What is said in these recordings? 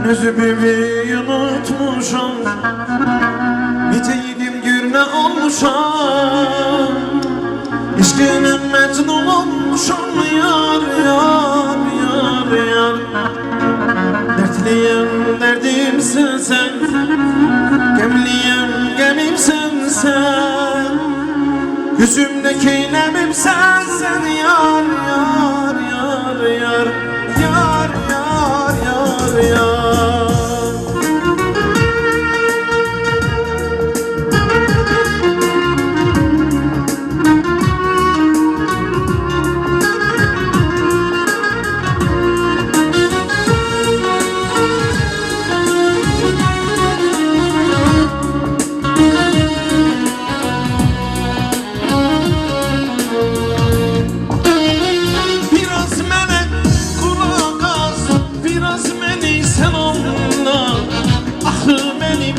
Özümü unutmuşam, nice yedim gürne olmuşam, İşkinin mecnun olmuşam. Yar yar yar yar, dertliyim derdimsin sen, gemliyim gemimsin sen, yüzümdeki nemim sensin. Yar yar yar yar, yar yar yar yar.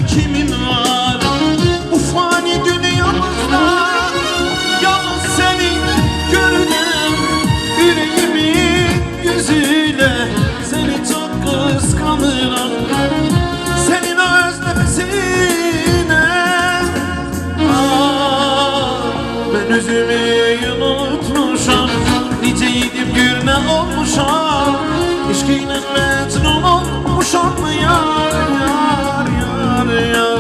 Kimin var bu fani dünyamızda? Yalnız seni gördüm yüreğimin yüzüyle. Seni çok kıskanırım, senin o özlemesine. Ben özümü unutmuşam, nice yedim gürne olmuşam, İşkiyle mecnun olmuşam. Yar yar yar yar,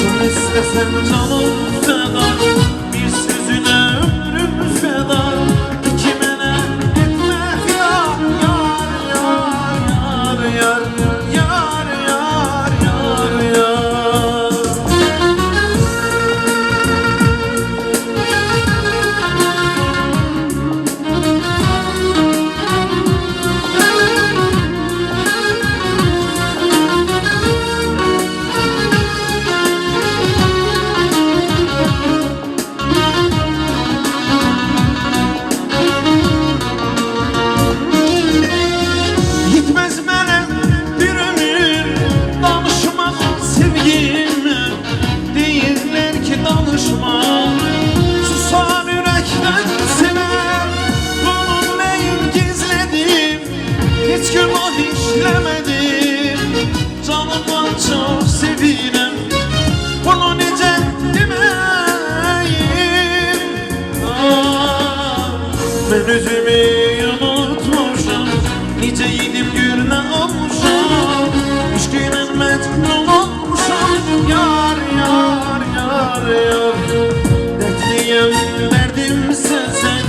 can istesem canım feda, bir sözüne ömrüm feda. Kime ne etme ya. Yar yar yar yar, yar yar yar yar. Susan yürekten sever, bunun neyin gizledim, hiç günah işlemedim. Canımdan çok seviyorum, bunu nice demeyim. Ben özümü unutmuşum, nice yedim gürne olmuşum, İşkinin mecnun olmuşum. Yar yar yar yar, dertliyim derdimsin sen,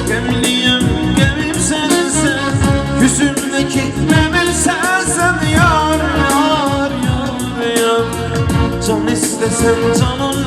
gemliyim gemimsin sen, yüzümdeki nemim sensin. Yar yar yar yar, can istesem canım